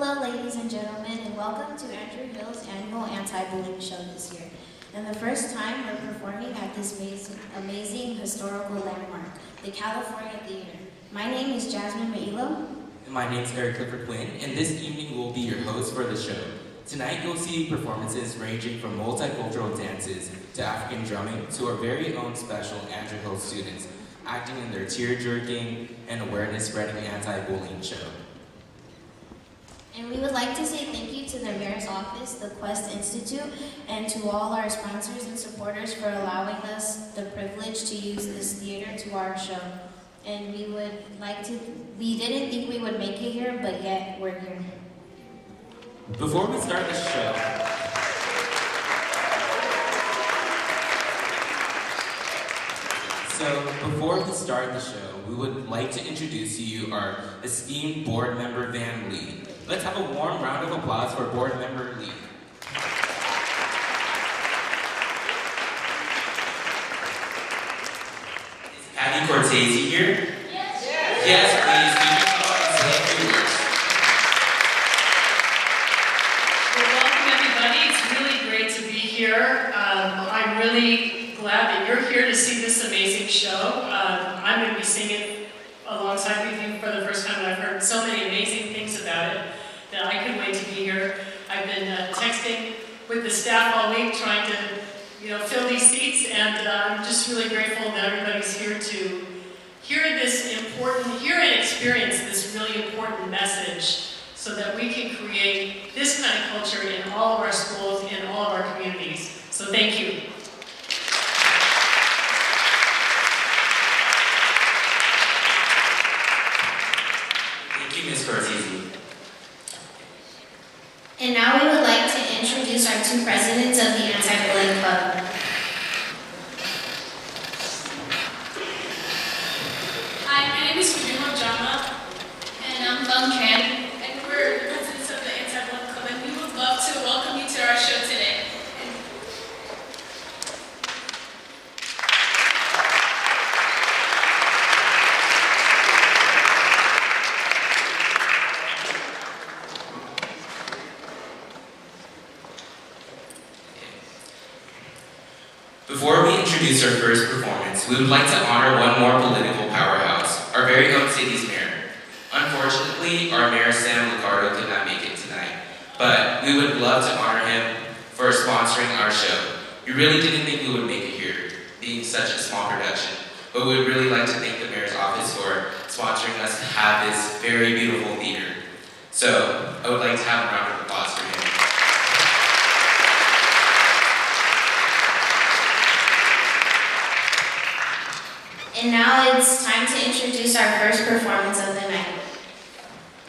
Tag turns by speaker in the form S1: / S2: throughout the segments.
S1: Hello, ladies and gentlemen, and welcome to Andrew Hill's annual anti-bullying show this year. And the first time we're performing at this amazing historical landmark, the California Theater. My name is Jasmine Mailo.
S2: And my name is Eric Clifford Quinn, and this evening will be your host for the show. Tonight you'll see performances ranging from multicultural dances to African drumming to our very own special Andrew Hill students acting in their tear-jerking and awareness-spreading anti-bullying show.
S1: And we would like to say thank you to the Mayor's Office, the Quest Institute, and to all our sponsors and supporters for allowing us the privilege to use this theater to our show. And we didn't think we would make it here, but yet we're here.
S2: Before we start the show, we would like to introduce to you our esteemed board member, Van Lee. Let's have a warm round of applause for board member Lee. Is Patty Cortese here?
S3: Yes.
S2: Yes, please. Can you come up and say a few words?
S3: Well, welcome everybody. It's really great to be here. I'm really glad that you're here to see this amazing show. I'm going to be singing alongside with you for the first time, and I've heard so many amazing things about it that I couldn't wait to be here. I've been texting with the staff all week trying to, fill these seats, and I'm just really grateful that everybody's here to hear and experience this really important message so that we can create this kind of culture in all of our schools, in all of our communities. So thank you.
S2: Thank you, Ms. Cortese.
S1: And now we would like to introduce our two presidents of the Anti-Bullying Club.
S4: Hi, my name is Fujimo Jama,
S1: And I'm Feng Tran.
S4: and we're the presidents of the Anti-Bullying Club, and we would love to welcome you to our show today.
S2: Before we introduce our first performance, we would like to honor one more political powerhouse, our very own city's mayor. Unfortunately, our mayor, Sam Licardo, could not make it tonight, but we would love to honor him for sponsoring our show. We really didn't think we would make it here, being such a small production, but we would really like to thank the mayor's office for sponsoring us to have this very beautiful theater. So, I would like to have a round of applause for him.
S1: And now it's time to introduce our first performance of the night.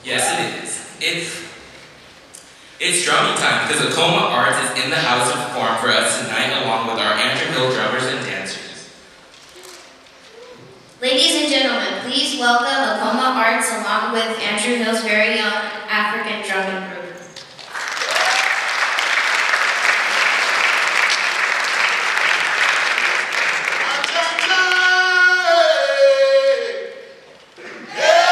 S2: Yes, it is. It's drumming time because Acoma Arts is in the house to perform for us tonight along with our Andrew Hill drummers and dancers.
S1: Ladies and gentlemen, please welcome Acoma Arts along with Andrew Hill's very own African drumming group.
S5: Hey!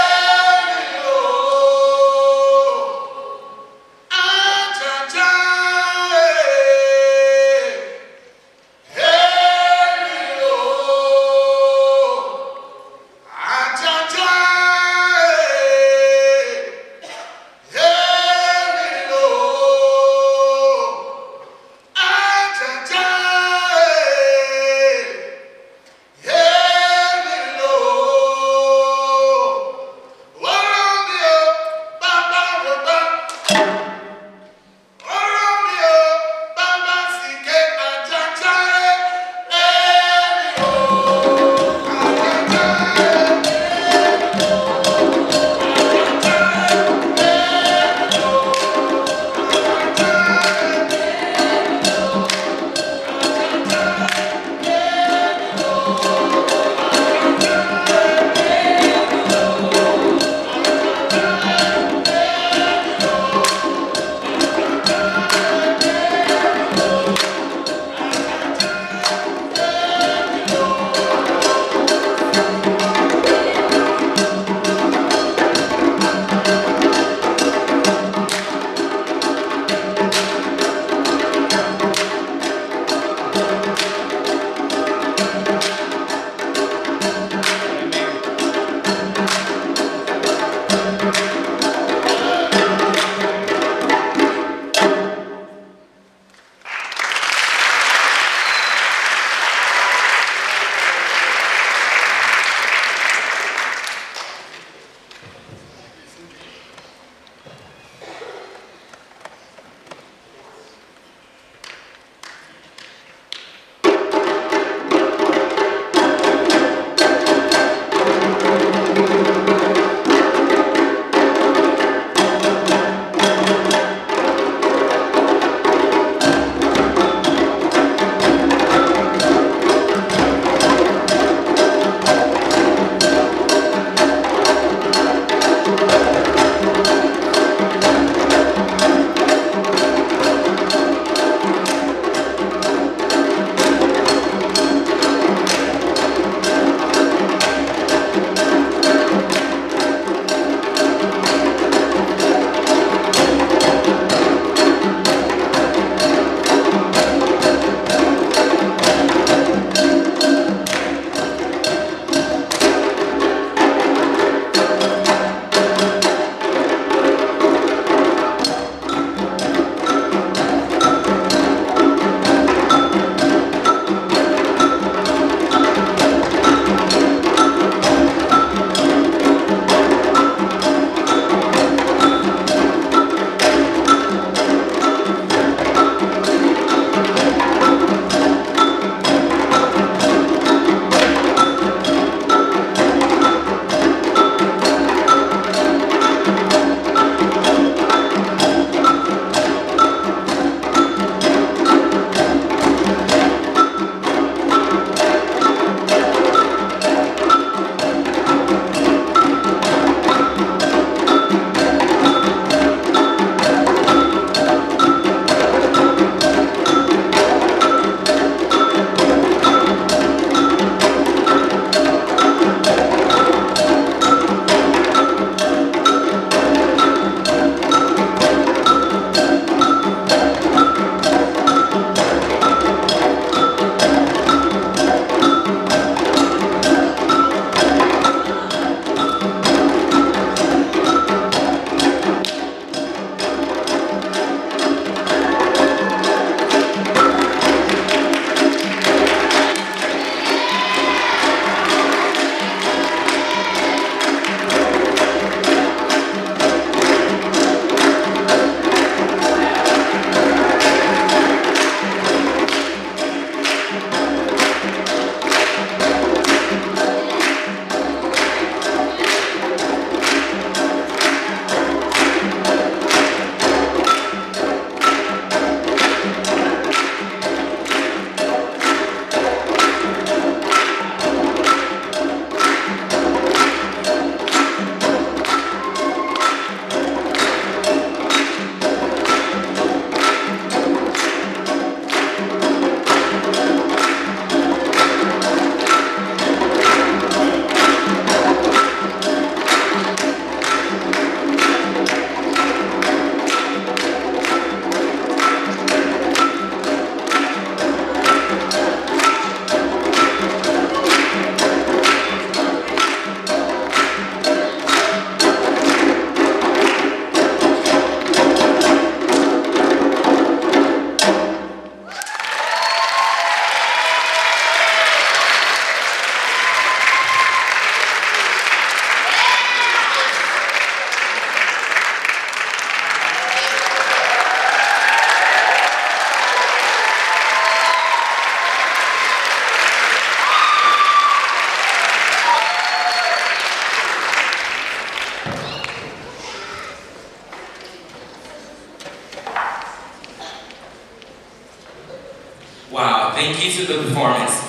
S2: Thank you to the performance.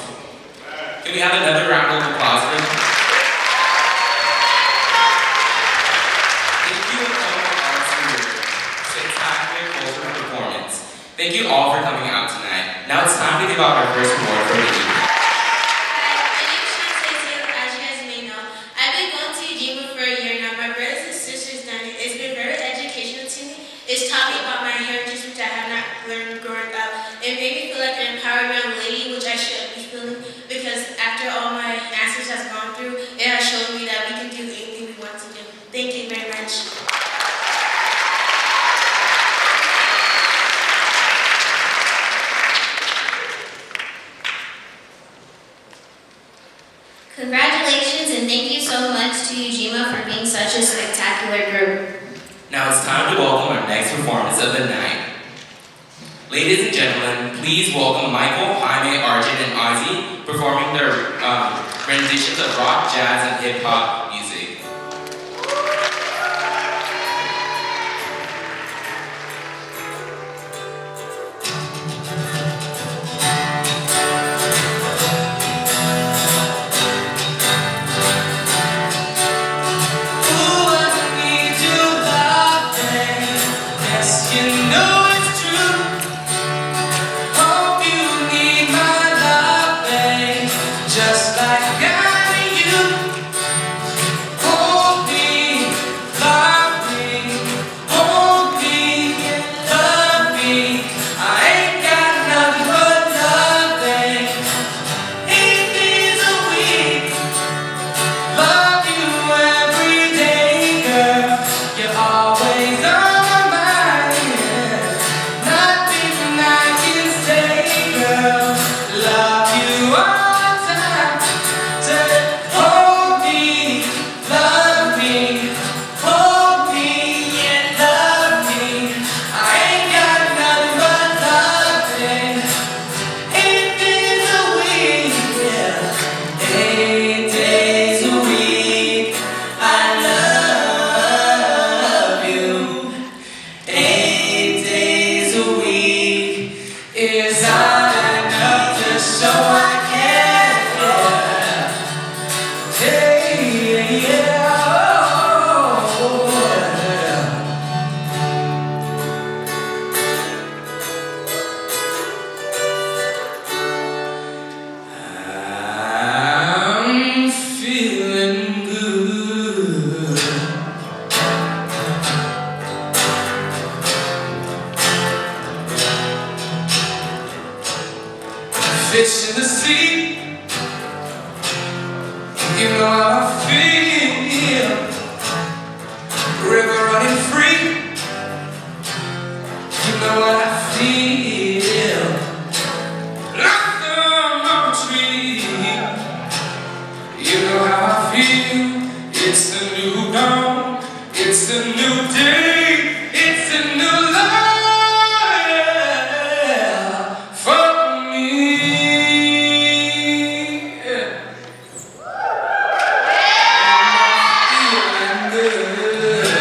S2: Can we have another round of applause for them? Thank you all for your spectacular cultural performance. Thank you all for coming out tonight. Now it's time to give out our first award for the evening.
S1: My name is Shantasia. As you guys may know, I've been going to Ujima for a year now. My brothers and sisters done it. It's been very educational to me. It's taught me about my heritage, which I have not learned growing up. It made me feel like an empowered young lady, which I shouldn't be feeling, because after all my answers has gone through, it has shown me that we can do anything we want to do. Thank you very much. Congratulations and thank you so much to Ujima for being such a spectacular group.
S2: Now it's time to welcome our next performance of the night. Ladies and gentlemen, please welcome Michael, Jaime, Arjun, and Ozzy performing their renditions of rock, jazz, and hip-hop music.
S5: Just like I you.
S6: fish in the sea. You know how I feel. River running free. You know what I feel. Blossom of a tree. You know how I feel. It's a new dawn. It's a new day. It's a new life for me. Yeah. And I'm feeling good.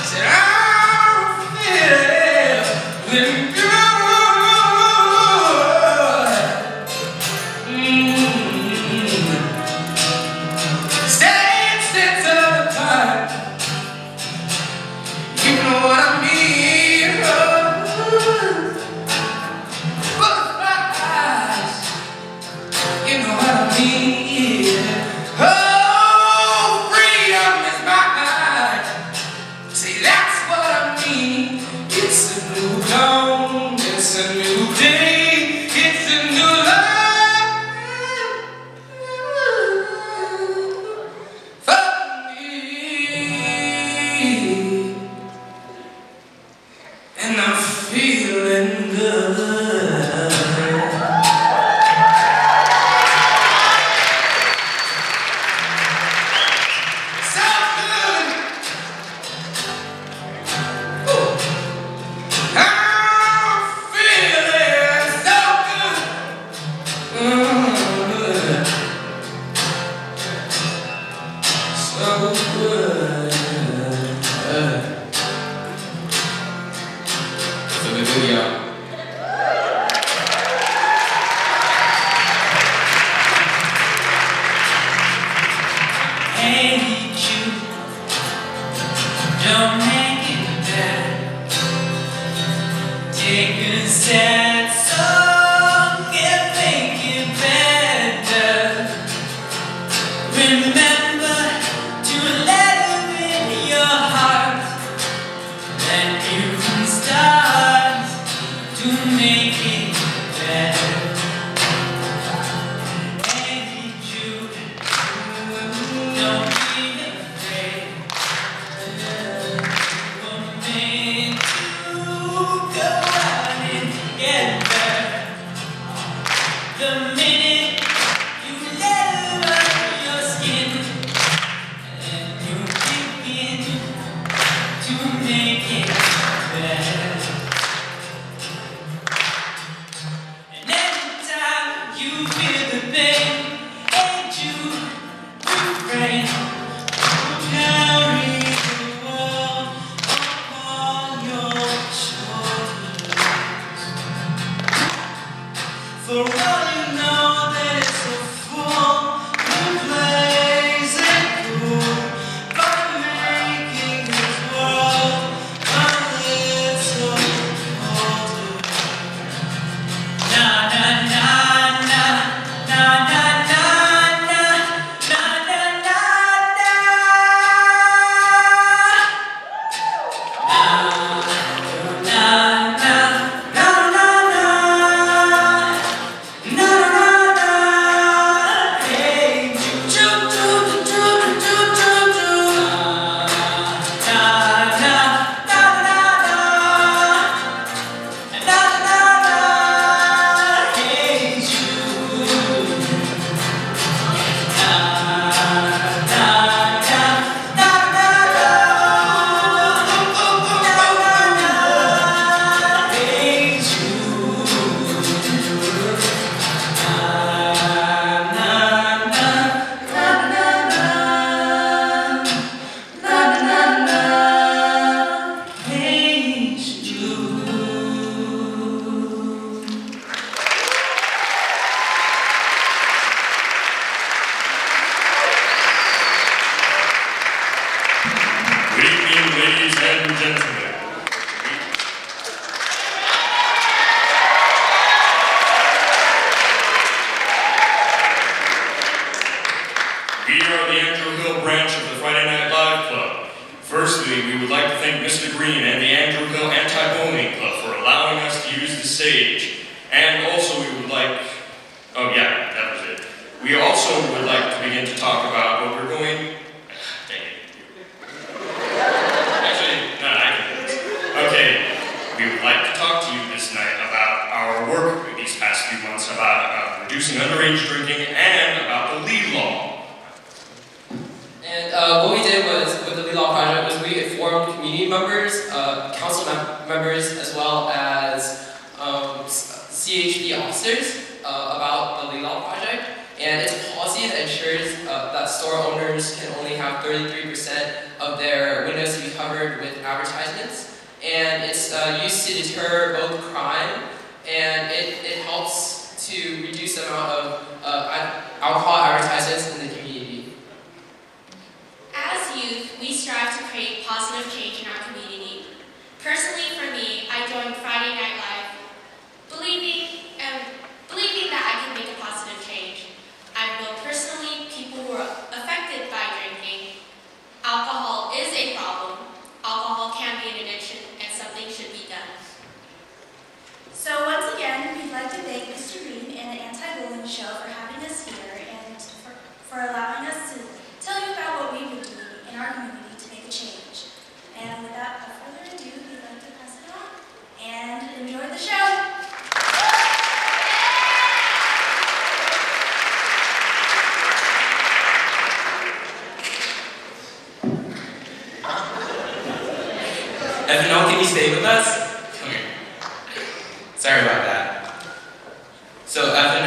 S6: Said I'm feeling good. Sense of time. You know what I mean. Close my eyes. You know what I mean. Oh, freedom is mine. See, that's what I mean. It's a new dawn. It's a new day. It's a new life for me. And I'm feeling good. So good. Ooh. I'm feeling so good. So good.
S2: So we do, y'all.
S5: you. Don't make it bad. Take a sad song and make it better. Remember to let her in your heart. Then you can start to make it better. Hey Jude, don't be afraid. We're meant to go out and get better. The minute you let her under your skin, and you begin to make it better. And every time you feel the pain, ain't you refrain? Don't carry the world upon your shoulders. For all you know, that it's a fool who plays it cool by making this world a little colder. Na na na na na na na na na na na na.
S7: Good evening, ladies and gentlemen. We are the Andrew Hill branch of the Friday Night Live Club. Firstly, we would like to thank Mr. Green and the Andrew Hill Anti-Bullying Club for allowing us to use the stage. And also we would like... Oh yeah, that was it. We also would like to begin to talk about what we're going... Dang it. Actually, no, I can do this. Okay, we would like to talk to you this night about our work these past few months about reducing underage drinking and about the lead law.
S8: And what we did was, with the Lead Law Project, was we informed community members, council members, as well as CHP officers about the Lead Law Project. And it's a policy that ensures that store owners can only have 33% of their windows to be covered with advertisements. And it's used to deter both crime, and it helps to reduce the amount of alcohol advertisements in the community.
S9: As youth, we strive to create positive change in our community. Personally, for me, I joined Friday Night Live, believing that I can make a positive change. I know personally people who are affected by drinking. Alcohol is a problem. Alcohol can be an addiction, and something should be done.
S1: So once again, we'd like to thank Mr. Green and the Anti-Bullying Show for having us here and for allowing us to tell you about what we've been doing in our community to make a change. And without further ado, we'd like to pass it on and enjoy the show.
S2: Evan, can you stay with us? Come here. Sorry about that. So, Evan,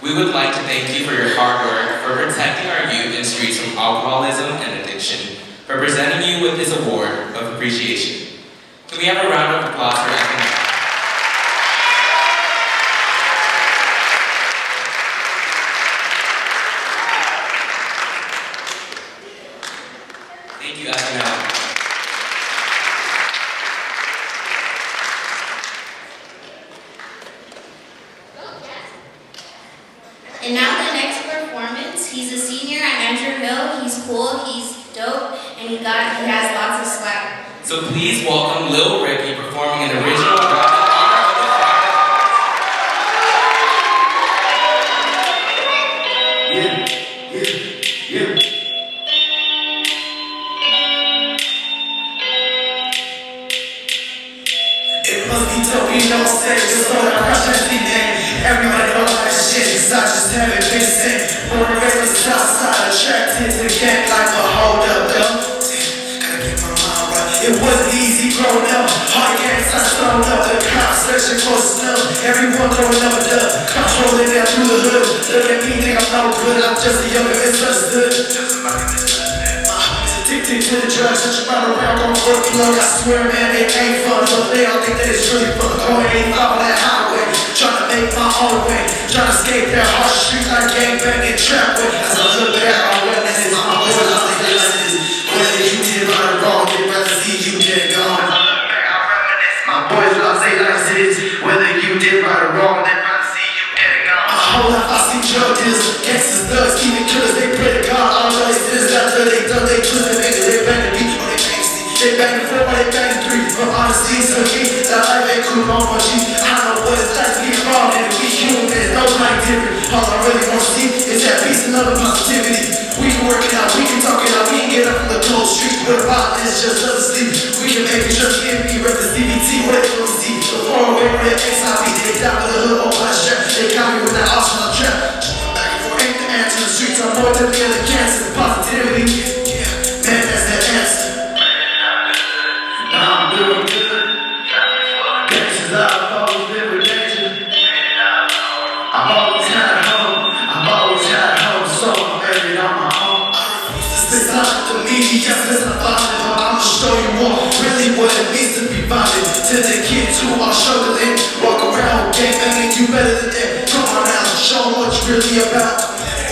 S2: we would like to thank you for your hard work for protecting our youth and streets from alcoholism and addiction, for presenting you with this award of appreciation. Can we have a round of applause for Evan? Thank you, SNL.
S1: And now the next performance, he's a senior at Andrew Hill. He's cool, he's dope, and he has lots of swag.
S2: So please welcome Lil Ricky performing an original rap in honor of the
S5: It must be dope, you don't say, just know that crush that name. Everybody know that shit, cause I just haven't been sent. Born and raised on the south side, attracted to the gang like a hold up, yo. Gotta get my mind right. It wasn't easy growing up, hard games I thrown up. The cops searching for snuff, everyone throwing up a dub. Cops rolling down through the hood, look at me, think I'm no good. I'm just a young and misunderstood. Addicted to the drugs, such a run around, gon' work plug. I swear, man, it ain't fun, but they all think that it's really fun. Going 85 on that highway, tryna make my own way, tryna escape that harsh street like gangbanging trap way. As I look back, I reminisce my boys, I think they lessons. Whether you did right or wrong, they'd rather see you dead gone. I reminisce my boys, I say lessons. Whether you did right or wrong, they'd rather see you dead gone. My whole life I see drug dealers, gangsters, thugs, even killers. They pray to God, all of these things after they done, they twist. They bang the beat or they bangsty. They bang the 4 or they bang the 3. But honestly, to me, that life ain't cool on my G. I know what it's like to be wrong and we human, there's nobody different. All I really want to see is that peace and love and positivity. We can work it out, we can talk it out, we can get up from the cold street. But about this, just let us sleep. We can make it just get me, rep the CBT, what they gonna see. The far away where they XIV, they die with the hood on my strap. They got me with that arsenal trap. Back and forth, ain't the answer. The streets are more than the other cancer. Positivity. Man, that's the answer. Now I'm doing good. Gangsters, I've always been with danger. I've always had a home. I've always had a home, so I'm married on my own. This time to me, yes, this is violent. I'ma show you more really what it means to be violent. To the kids who are struggling, walk around gangbanging, you better than that. Come on now, show them what you really about.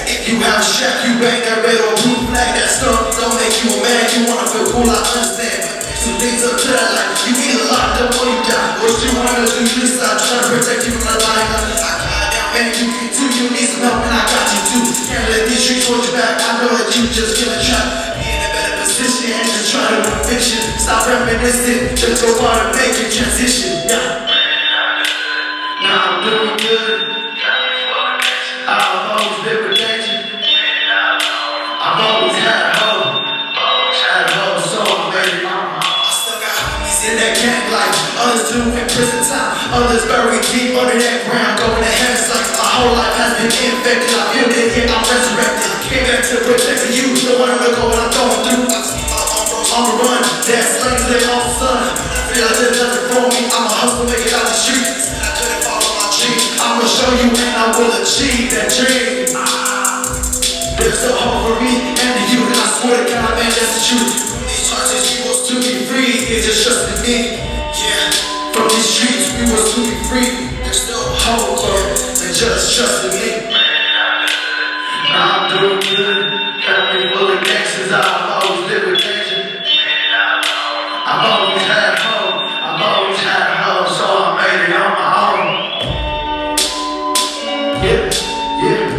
S5: If you have a shack, you bang that red or blue flag. That stuff don't make you a man. You wanna feel cool, I understand. Some things up to that life, you need a lot, the more you got. What you wanna do, you stop trying to protect you from the line. I got down, man, you can too. You need some help, and I got you too. Can't let these streets hold you back. I know that you just get a trap. Be in a better position and just try to win fiction. Stop reminiscing, just go on and make your transition. Yeah. Now I'm doing good. I've always been with danger. I've always had a hope. So I'm ready. I still got homies in that gang life. Others do in prison time. Others buried deep under that ground. Going to heaven's like my whole life has been infected. I feel it, yet I'm resurrected. Came back to protect you. Don't wanna look at what I'm going through. I see my uncles on the run. They're slaves to their own son. I feel like there's nothing for me. I'ma hustle, make it out the streets. I couldn't follow my dream. I'ma show you and I will achieve that dream. There's no hope for me and the youth, and I swear to God, man, that's the truth. From these charges, we was to be free. They just trusted me. Yeah. From these streets, we was to be free. There's no hope, they just trusted me. Now I'm doing good. Family full of gangsters, I've always lived with danger. I've always had hope. I've always had hope, so I made it on my own. Yeah, yeah.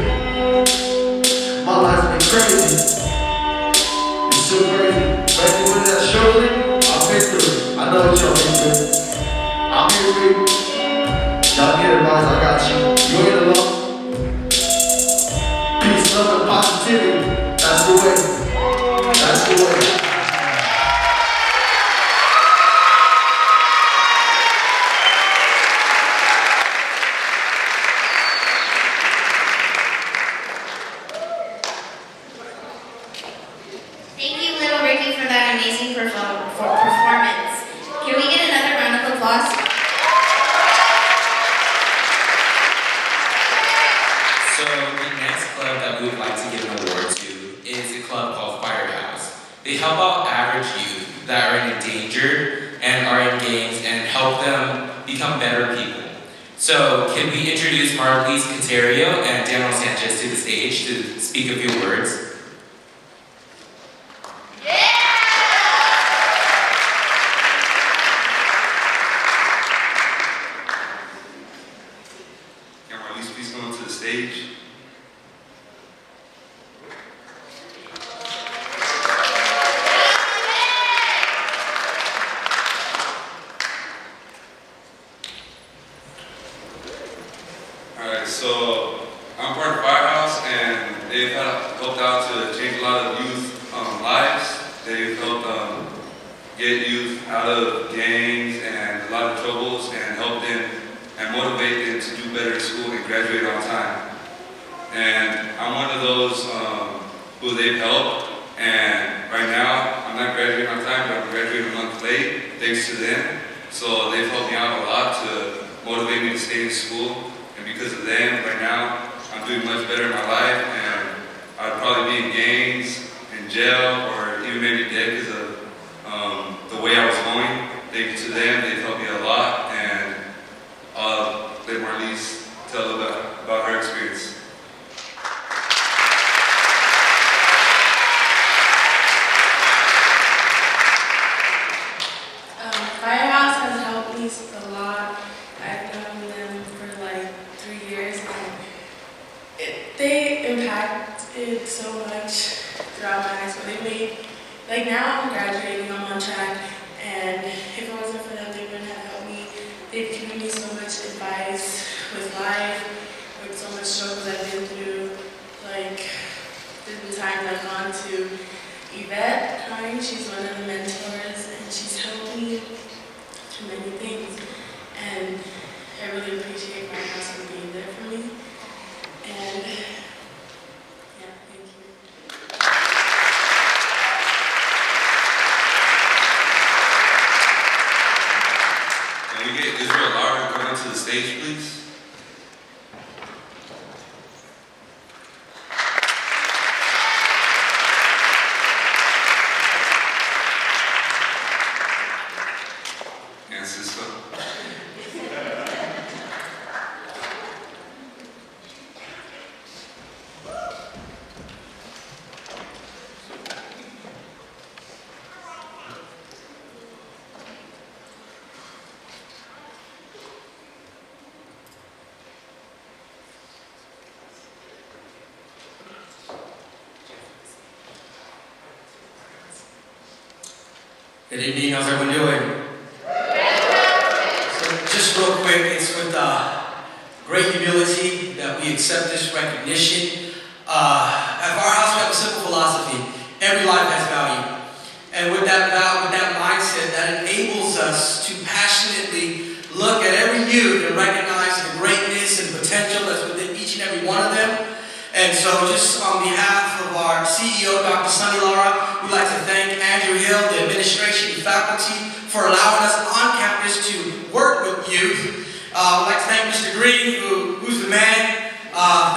S5: My life's been crazy. It's so crazy. Baby, when that struggling, I've been through it. I know what y'all been through. I'm here for you. Y'all get advice, I got you. You ain't alone. Peace, love, and positivity. That's the way. That's the way.
S1: Thank you, Little Ricky, for that amazing performance. Can we get another round of applause?
S2: So the next club that we would like to give an award to is a club called Firehouse. They help out average youth that are in danger and are in gangs and help them become better people. So can we introduce Marlise Caterio and Daniel Sanchez to the stage to speak a few words?
S1: Yeah!
S10: get youth out of gangs and a lot of troubles and help them and motivate them to do better in school and graduate on time. And I'm one of those who they've helped, and right now I'm not graduating on time, but I'm graduating a month late thanks to them. So they've helped me out a lot to motivate me to stay in school, and because of them, right now I'm doing much better in my life, and I'd probably be in gangs, in jail, or even maybe dead because of the way I was going. Thanks to them, they've helped me a lot, and I'll let Marlise tell about her experience.
S11: Firehouse has helped me a lot. I've known them for like 3 years, and they impacted so much throughout my high school. They made, like now I'm graduating, I'm on track, and if it wasn't for them, they wouldn't have helped me. They've given me so much advice with life, with so much struggles I've been through. Like, there's been times I've gone to Yvette Hine, she's one of the mentors, and she's helped me through many things. And I really appreciate my house for being there for me. And yeah, thank you.
S10: Can we get Israel Lara to come up to the stage, please? And Cisco.
S6: Good evening, how's everyone doing? So just real quick, it's with great humility that we accept this recognition. At Firehouse, we have a simple philosophy: every life has value. And with that mindset, that enables us to passionately look at every youth and recognize the greatness and potential that's within each and every one of them. And so just on behalf of our CEO, Dr. Sunny Lara, we'd like to thank Andrew Hill, the administration, and faculty for allowing us on campus to work with youth. We'd like to thank Mr. Green, who's the man.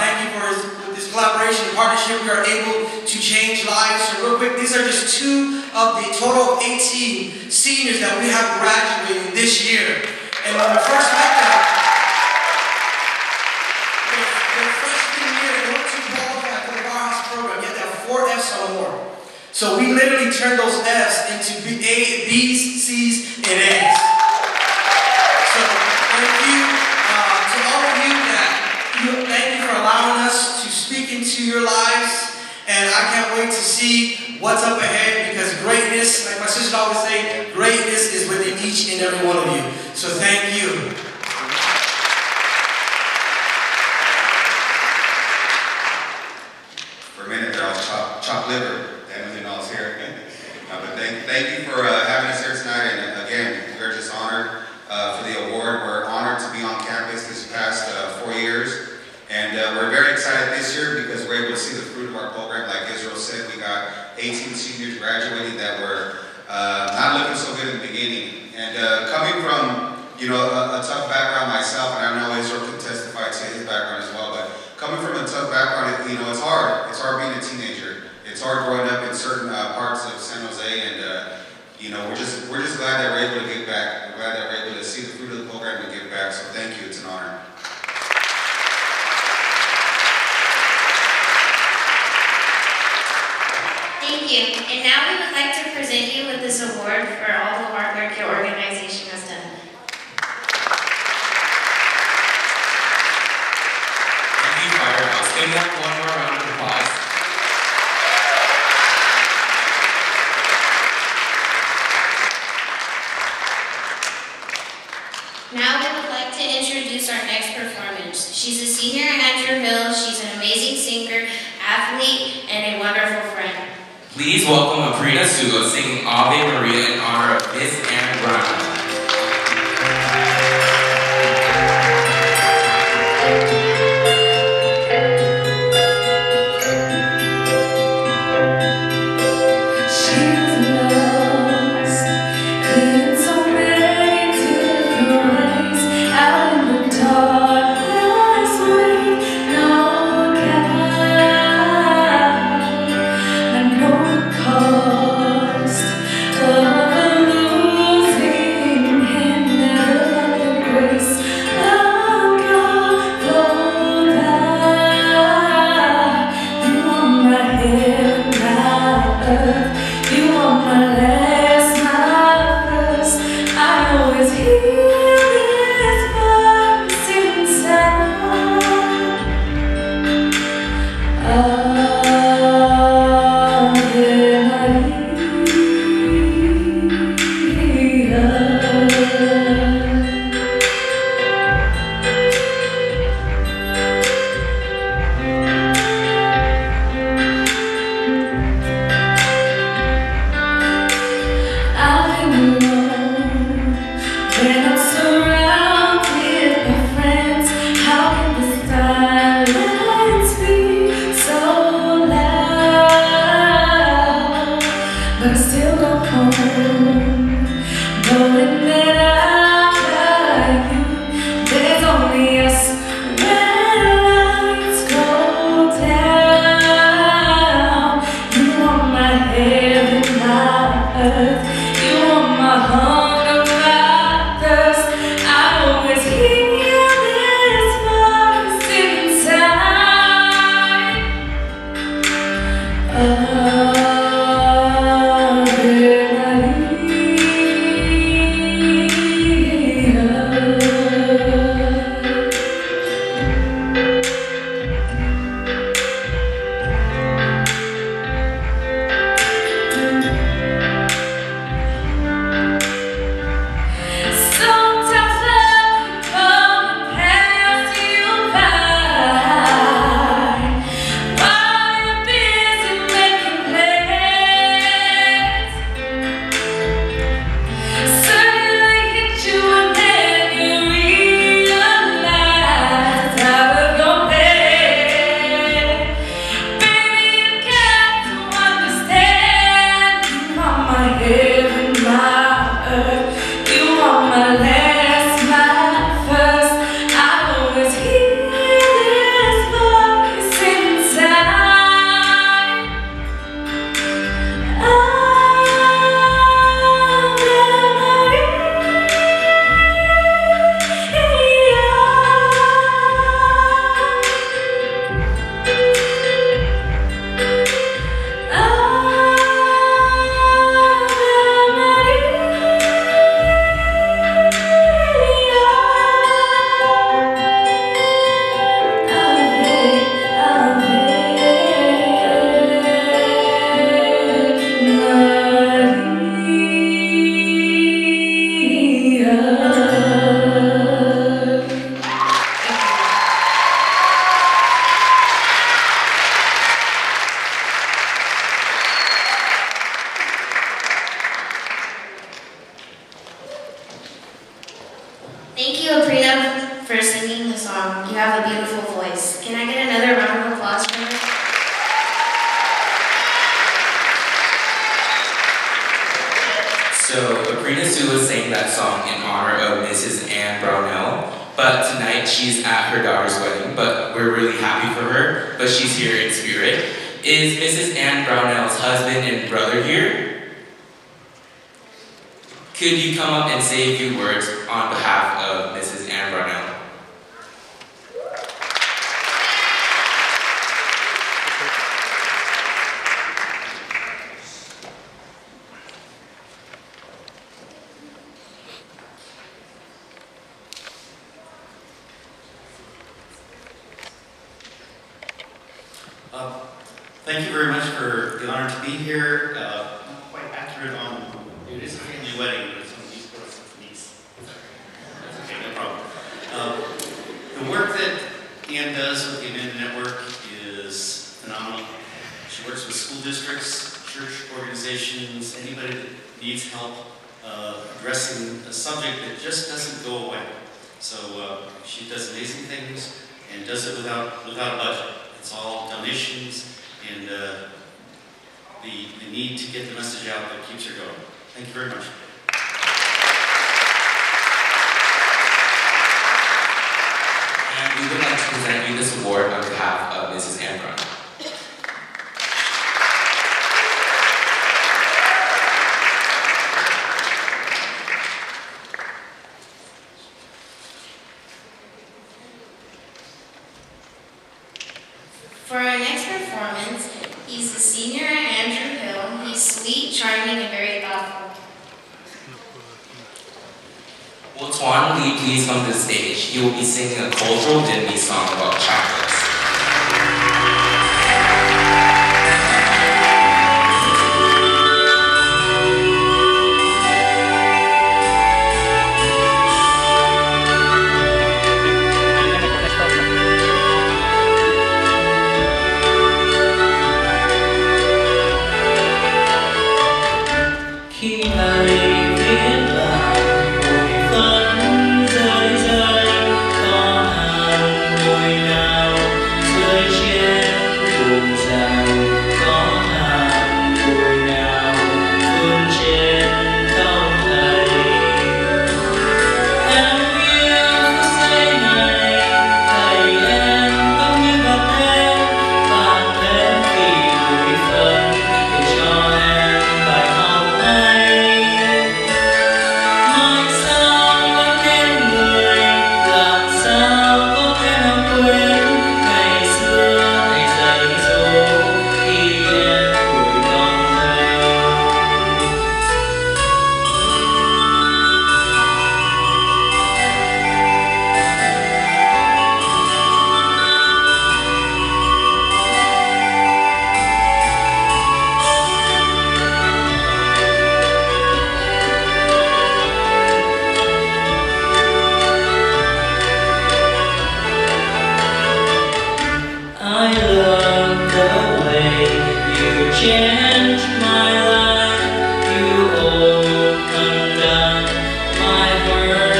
S6: Thank you for this collaboration and partnership. We are able to change lives. So real quick, these are just 2 of the total of 18 seniors that we have graduating this year. And when we first met them, the freshman year, in order to qualify for the Firehouse program, you had to have 4 Fs or more. So we literally turned those Fs into B's, C's, and A's. So thank you to all of you thank you for allowing us to speak into your lives. And I can't wait to see what's up ahead, because greatness, like my sister always say, greatness is within each and every one of you. So thank you.
S12: For a minute there, I was chopped liver. Emily knows here. But thank you for having us here tonight. And again, we're just honored for the award. We're honored to be on campus this past 4 years. And we're very excited this year because we're able to see the fruit of our program. Like Israel said, we got 18 seniors graduating that were not looking so good in the beginning. And coming from, a tough background myself, and I know Israel can testify to his background as well, but coming from a tough background, it's hard. It's hard being a teenager. It's hard growing up in certain parts of San Jose, and we're just glad that we're able to give back. We're glad that we're able to see the fruit of the program and give back. So thank you. It's an honor.
S1: Thank you. And now we would like to present you with this award for all the hard work your organization has done.
S2: Thank you, Firehouse. Give them one more round of applause. welcome Aprina Sulo singing Ave Maria in honor of Miss Anne Brown.
S1: Thank you, Aprina, for singing the song. You have a beautiful voice. Can I get another round of applause for her?
S2: So, Aprina Sula sang that song in honor of Mrs. Anne Brownell, but tonight she's at her daughter's wedding, but we're really happy for her, but she's here in spirit. Is Mrs. Anne Brownell's husband and brother here? Could you come up and say a few words on behalf of Mrs. Anne Brownell?
S13: Thank you very much for the honor to be here. Not quite accurate on, it is a family wedding, but it's on the East Coast of Nice. That's okay, no problem. The work that Anne does with the Amanda Network is phenomenal. She works with school districts, church organizations, anybody that needs help addressing a subject that just doesn't go away. So she does amazing things and does it without a budget. It's all donations and the need to get the message out that keeps her going. Thank you very much.
S2: And we would like to present you this award on behalf of Mrs. Ambron.
S1: For our next performance, he's the senior Andrew Hill. He's sweet, charming, and very thoughtful.
S2: Will Tuan Lee please come to the stage? He will be singing a cultural Vietnamese song about chocolates.
S6: Khi ai viết lại một phấn rơi rơi có hàng ngôi nào rơi trên buồng rào có hàng ngôi nào phương trên tàu thầy em yêu phút giây này thầy em vẫn như bạn em vì gửi phấn để cho em bài học hay. Mai sau vẫn nên người làm sao có thể nào quên ngày xưa thầy dạy dỗ khi em tuổi còn thơ. I love the way you changed my life. You undone my hurt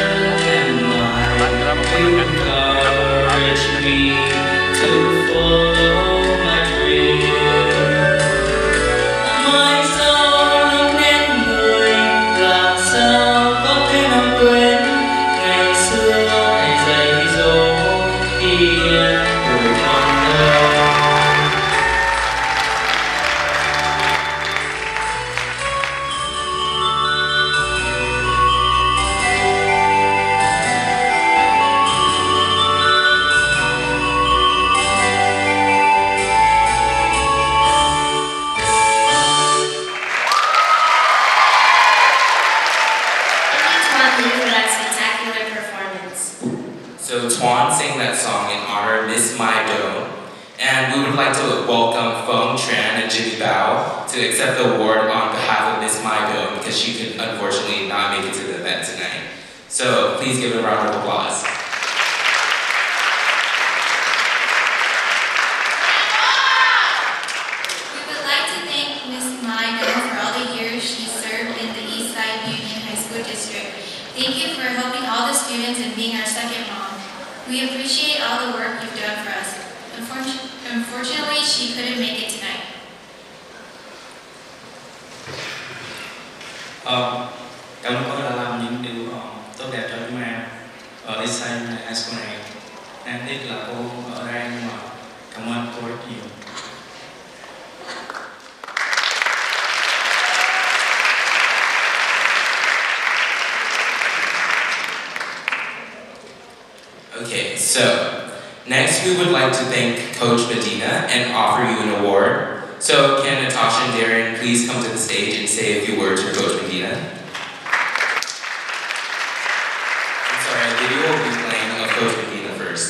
S6: and mind. You encouraged me to follow my dream. Mai sau vẫn nên người làm sao có thể nào quên ngày xưa thầy dạy dỗ khi em tuổi còn thơ.
S1: Thank you, Tuan Lee, for that spectacular performance.
S2: So Tuan sang that song in honor of Miss Mai Do, and we would like to welcome Feng Tran and Jimmy Bao to accept the award on behalf of Miss Mai Do because she could unfortunately not make it to the event tonight. So please give a round of applause.
S1: We would like to thank Ms. Maido for all the years she served in the Eastside Union High School District. Thank you for helping all the students and being our second mom. We appreciate all the work you've done for us. Unfortunately, she couldn't make it tonight.
S14: Cảm ơn cô đã làm những điều tốt đẹp cho chúng em ở Eastside High School này. Em tiếc là cô ở đây nhưng mà cảm ơn cô rất nhiều.
S2: Okay, so next we would like to thank Coach Medina and offer you an award. So can Natasha and Darren please come to the stage and say a few words for Coach Medina? I'm sorry, a video will be playing of Coach Medina first.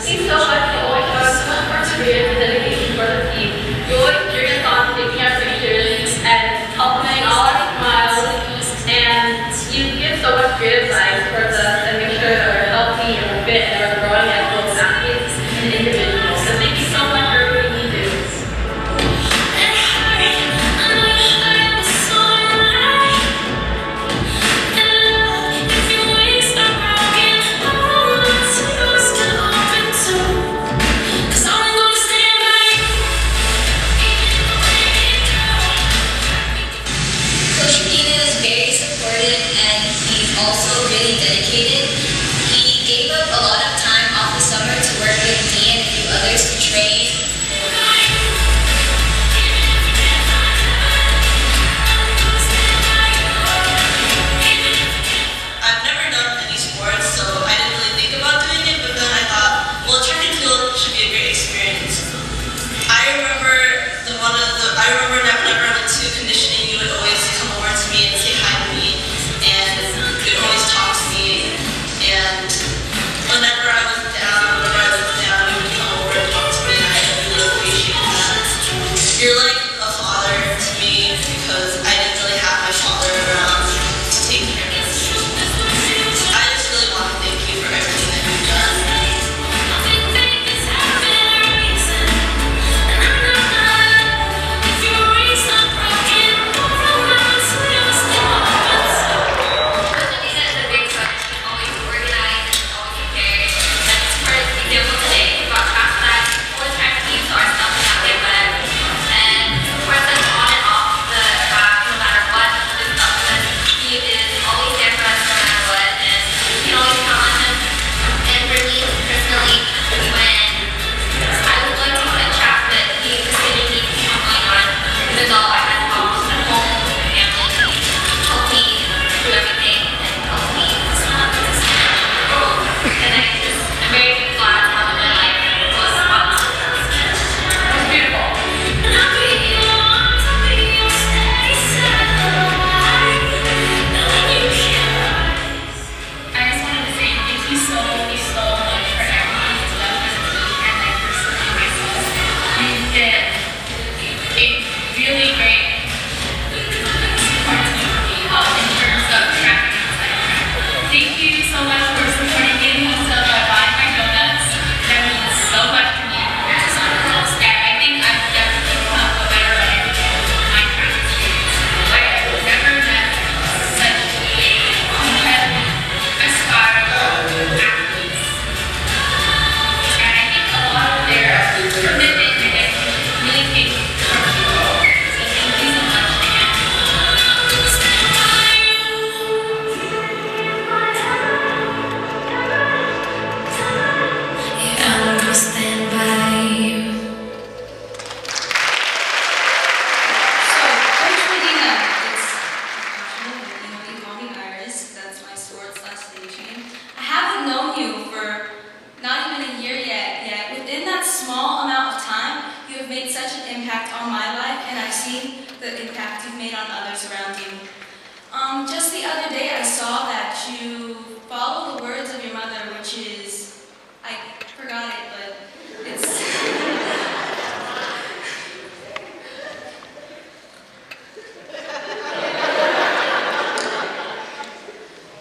S11: Thanks so much for all you've done for today.
S15: You're like a father to me because I didn't really have my father around to take care of me. I just really want to thank you for everything that you've done.
S1: Just the other day I saw that you follow the words of your mother, which is, I forgot it, but it's...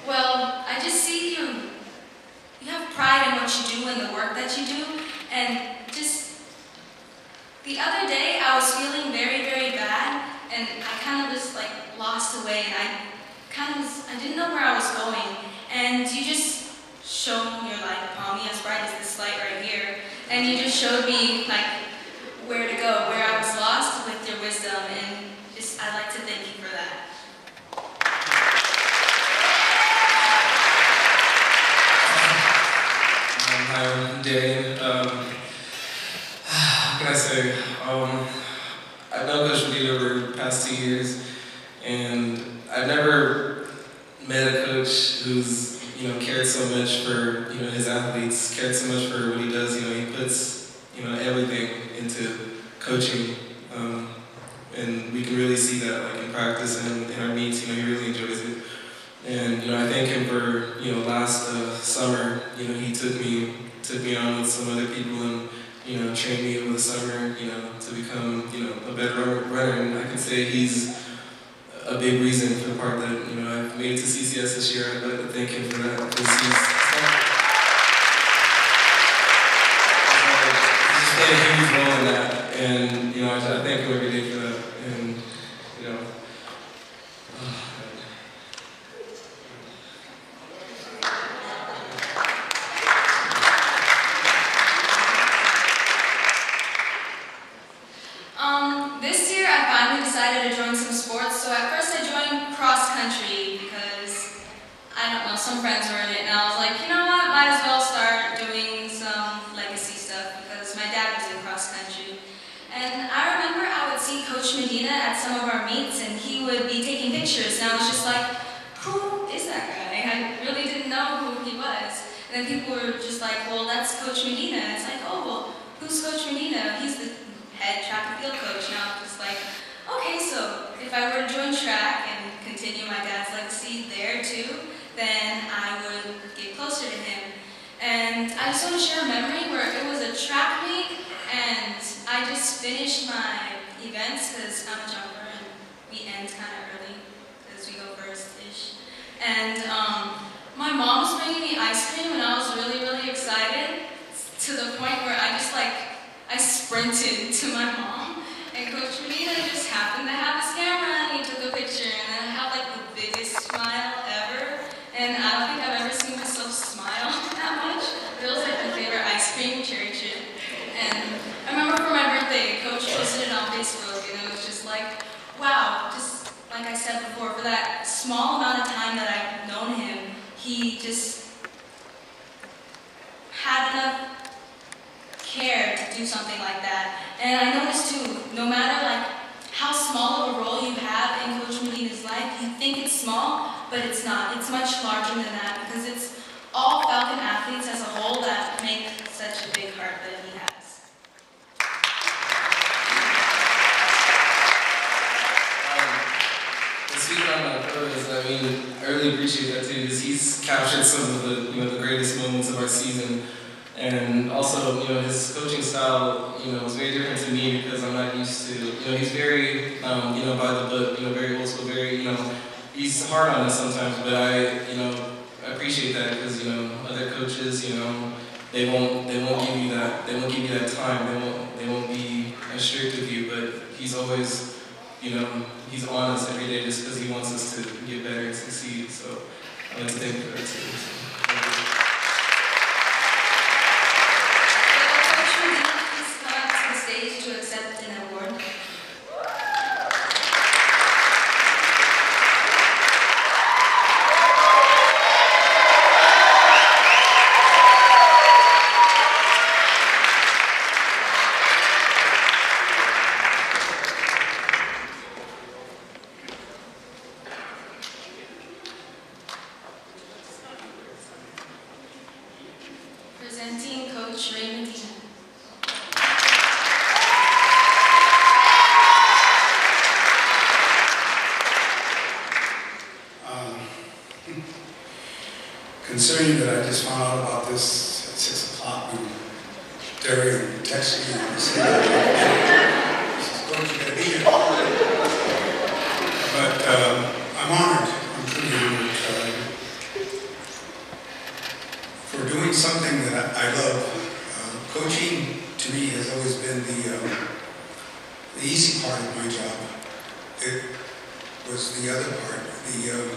S1: Well, I just see you have pride in what you do and the work that you do, and just the other day I was feeling very, very bad, and I kind of just like lost away, and I didn't know where I was going, and you just shone your light upon me as bright as this light right here, and you just showed me like where to go, where I was lost with your wisdom, and just I'd like to thank you for that.
S14: Hi, I'm Dave. What can I say? I've known Coach Medina over the past 2 years, and I've never met a coach who's cared so much for his athletes, cared so much for what he does. He puts everything into coaching, and we can really see that like in practice and in our meets. He really enjoys it, and I thank him for last summer. He took me on with some other people and trained me over the summer to become a better runner, and I can say he's a big reason for the part that I've made it to CCS this year. I'd like to thank him for that because he's played a huge role in that, and I thank him every day for that. And
S1: This year I finally decided to join some sports. So at first I joined cross country because, I don't know, some friends were in it, and I was like, you know what, might as well start doing some legacy stuff because my dad was in cross country. And I remember I would see Coach Medina at some of our meets, and he would be taking pictures, and I was just like, who is that guy? I really didn't know who he was. And then people were just like, well, that's Coach Medina. And it's like, oh, well, who's Coach Medina? He's the head track and field coach. And I was just like, okay, so if I were to join track and continue my dad's legacy there too, then I would get closer to him. And I just want to share a memory where it was a track meet, and I just finished my
S15: events because I'm a jumper and we end kind of early because we go first-ish. And my mom was bringing me ice cream and I was really, really excited to the point where I sprinted to my mom and Coach Medina just happened to have his camera and he took a picture and I had like the biggest smile ever. And I don't think I've ever seen myself smile that much. It was like my favorite ice cream, cherry chip. And I remember for my birthday, Coach posted it on Facebook and it was just like, wow, just like I said before, for that small amount of time that I've known him, he just had enough care to do something like that. And I noticed too, no matter like how small of a role you have in Coach Medina's life, you think it's small, but it's not. It's much larger than that because it's all Falcon athletes as a whole that make such a big heart that he has.
S14: Speaking on my photos, I mean, I really appreciate that too, because he's captured some of the, the greatest moments of our season. And also, his coaching style, was very different to me because I'm not used to, he's very, by the book, very old school, very, he's hard on us sometimes, but I appreciate that because, other coaches, they won't give you that, time, they won't be as strict with you, but he's always, he's on us every day just because he wants us to get better and succeed. So I'd like to thank you for that too.
S15: To accept an award. Presenting Coach Ray Medina.
S16: Considering that I just found out about this at 6 o'clock when Darian texted me and said, this is going to be here. But I'm honored, I'm pretty honored for doing something that I love. Coaching to me has always been the easy part of my job. It was the other part, the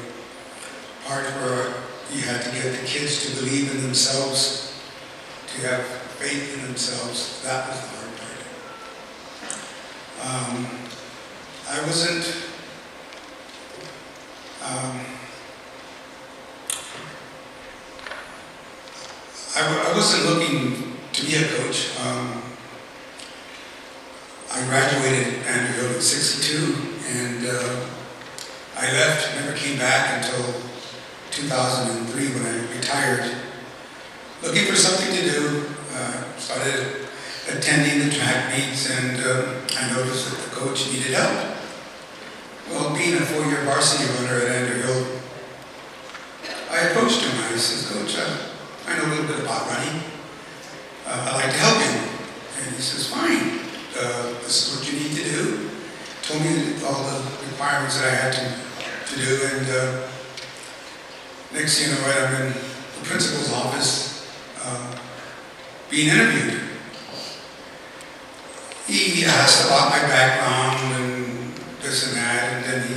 S16: part where you had to get the kids to believe in themselves, to have faith in themselves. That was the hard part. I wasn't looking to be a coach. I graduated Andrew in '62, and I left, never came back until 2003 when I retired. Looking for something to do, started attending the track meets, and I noticed that the coach needed help. Well, being a 4-year varsity runner at Andrew Hill, I approached him. I said, Coach, I know a little bit about running. I'd like to help you. And he says, fine, this is what you need to do. Told me all the requirements that I had to do, and next thing you know, I'm in the principal's office being interviewed. He asked about my background and this and that, and then he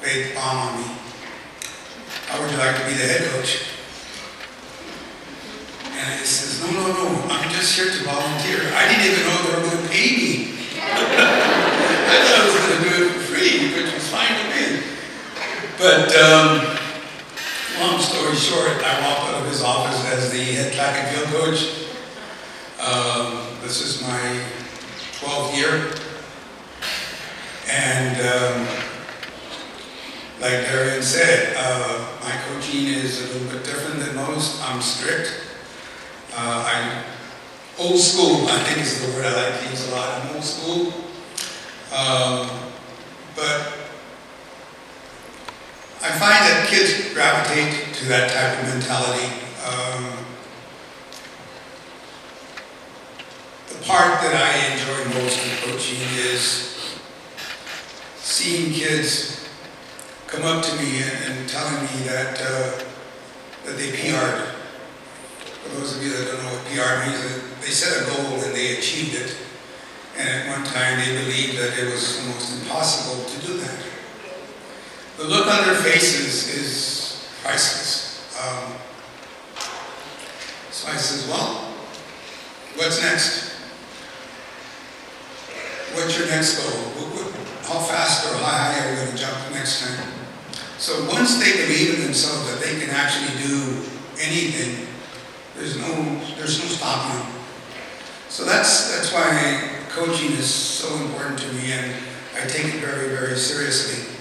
S16: laid the bomb on me. How would you like to be the head coach? And I says, no, I'm just here to volunteer. I didn't even know they were going to pay me. I thought I was going to do it for free, which was fine with me. But long story short, I walked out of his office as the head track and field coach. This is my 12th year. And like Darian said, my coaching is a little bit different than most. I'm strict. I'm old school, I think is the word I like to use a lot. I'm old school. But I find that kids gravitate to that type of mentality. The part that I enjoy most in coaching is seeing kids come up to me and telling me that they PR'd. For those of you that don't know what PR means, they set a goal and they achieved it. And at one time they believed that it was almost impossible to do that. The look on their faces is priceless. So I says, well, what's next? What's your next goal? How fast or how high are you going to jump next time? So once they believe in themselves that they can actually do anything, there's no stopping them. So that's why coaching is so important to me, and I take it very, very seriously.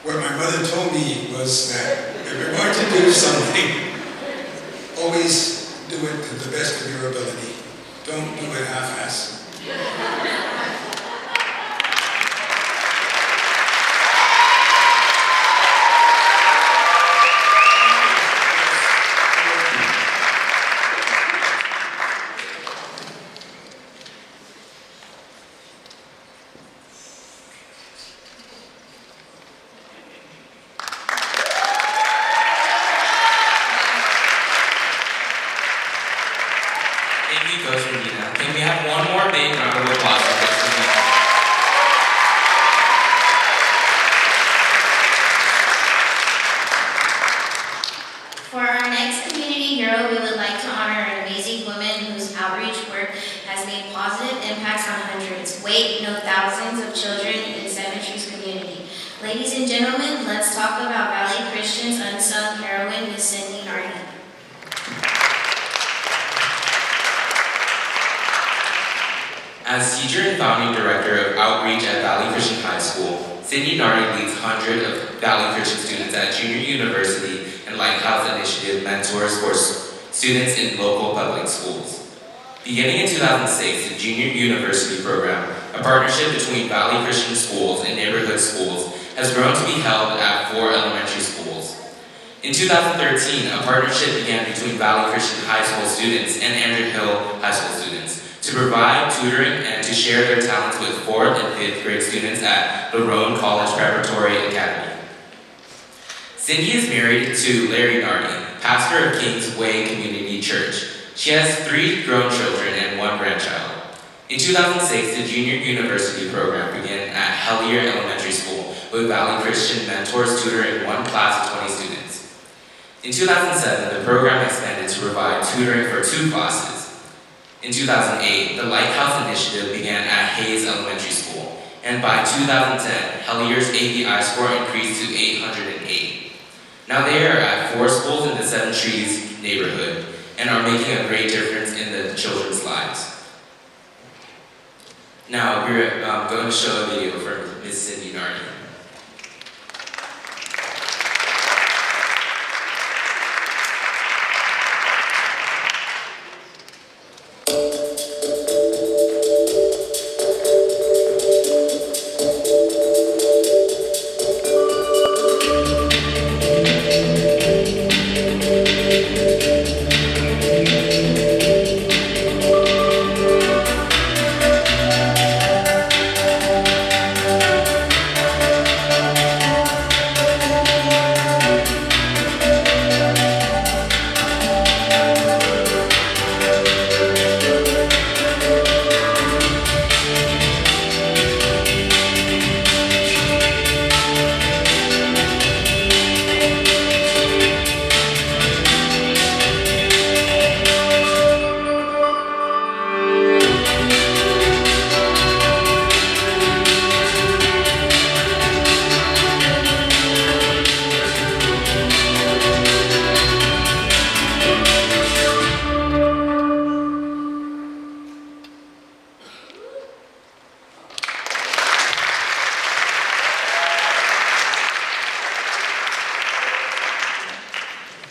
S16: What my mother told me was that if you're going to do something, always do it to the best of your ability. Don't do it half-assed.
S2: Thank you, Coach Regina. Can we have one more big round of applause for Coach Regina?
S1: For our next community hero, we would like to honor an amazing woman whose outreach work has made positive impacts on hundreds, no, thousands of children in Seven Trees community. Ladies and gentlemen, let's talk about Valley Christian's unsung heroine, Miss Cindy Nardi.
S2: As teacher and founding director of outreach at Valley Christian High School, Cindy Nardi leads hundreds of Valley Christian students at Junior University and Lighthouse Initiative mentors for students in local public schools. Beginning in 2006, the Junior University program, a partnership between Valley Christian schools and neighborhood schools, has grown to be held at 4 elementary schools. In 2013, a partnership began between Valley Christian High School students and Andrew Hill High School students to provide tutoring and to share their talents with 4th and 5th grade students at Lerone College Preparatory Academy. Cindy is married to Larry Nardi, pastor of Kings Way Community Church. She has 3 grown children and 1 grandchild. In 2006, the Junior University program began at Hellier Elementary School with Valley Christian mentors tutoring 1 class of 20 students. In 2007, the program expanded to provide tutoring for 2 classes. In 2008, the Lighthouse Initiative began at Hayes Elementary School, and by 2010, Hellier's API score increased to 808. Now they are at 4 schools in the Seven Trees neighborhood and are making a great difference in the children's lives. Now we're going to show a video from Miss Cindy Nardi.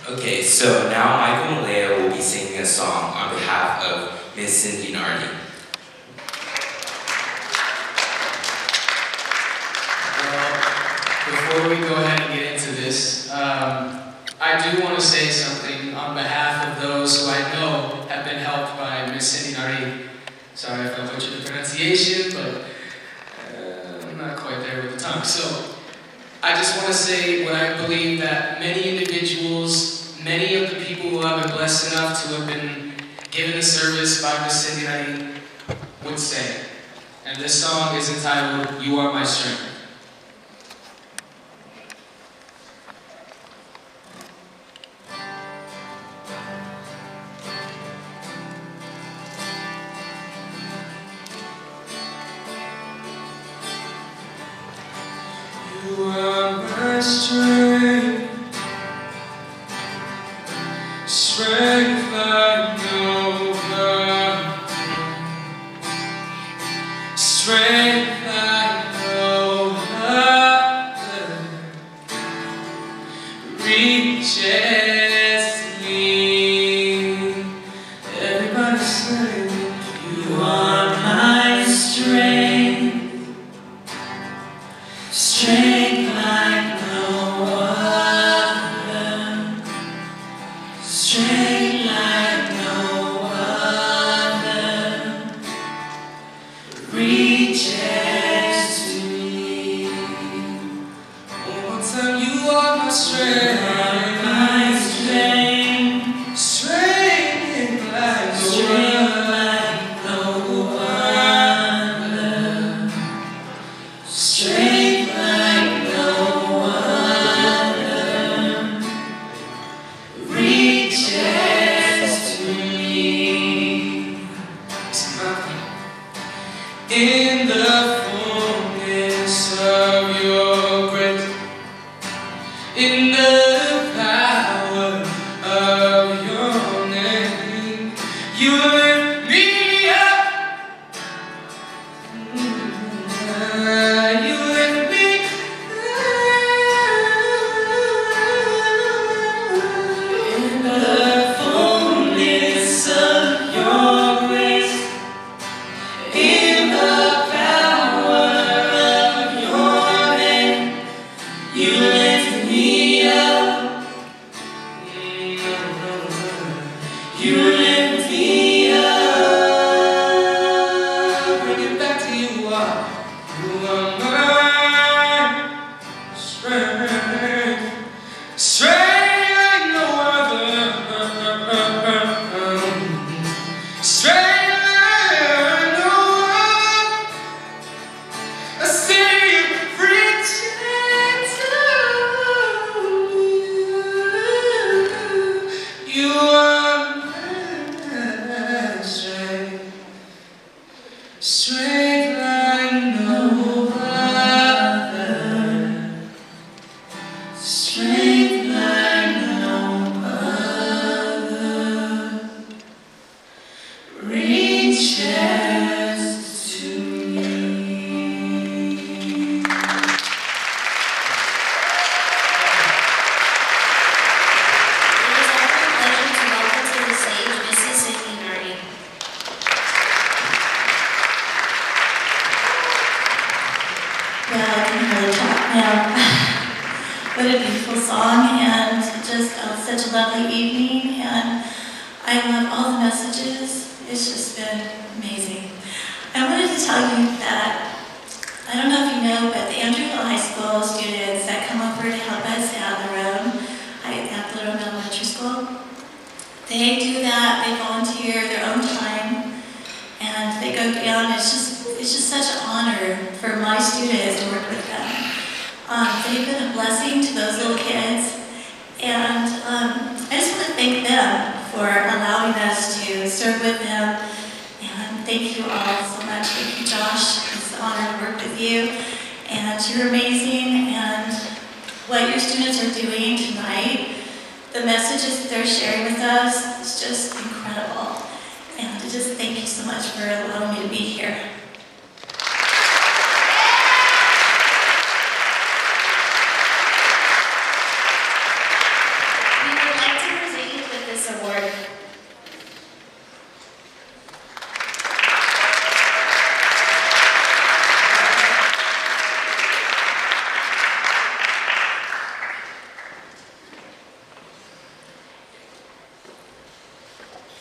S2: Okay, so now Michael Malaya will be singing a song on behalf of Miss Cindy Nardi.
S17: Before we go ahead and get into this, I do want to say something on behalf of those who I know have been helped by Miss Cindy Nardi. Sorry if I butchered the pronunciation, but I'm not quite there with the tongue. So I just want to say what I believe that many individuals, many of the people who have been blessed enough to have been given a service by Miss Cindy Honey would say. And this song is entitled, You Are My Strength. You are my strength, strength like no other, strength like no other, reaches me. Everybody say, you are my strength. Strength like no other, strength like no other, reaches to me. One more time, you are my strength. My strength, strength like no other, strength like no other, reaches to me. In the fullness of your grace, in the power of your name, you lift me up. You lift me in the fullness of your grace, in the power of your name, you lift me up. You lift me up. Bring it back to you. You are my strength, strength like no other, strength like no other. I say return to you. You are my strength, strength like no other, strength like no other, reaches to me.
S1: It is our pleasure to welcome to the stage Mrs. Cindy Nardi.
S18: Yeah, I can really talk now. What a beautiful song, and just such a lovely evening, and I love all the messages. It's just been amazing. I wanted to tell you that, I don't know if you know, but the Andrew Hill High School students that come over to help us at the room, at the Little Elementary School, they do that, they volunteer their own time, and they go down. It's just such an honor for my students to work with them. They've been a blessing to those little kids, and I just want to thank them for allowing us to serve with them. And thank you all so much. Thank you, Josh. It's an honor to work with you, and you're amazing. And what your students are doing tonight, the messages that they're sharing with us, is just incredible. And I just thank you so much for allowing me to be here.
S1: We would like to present you with this award.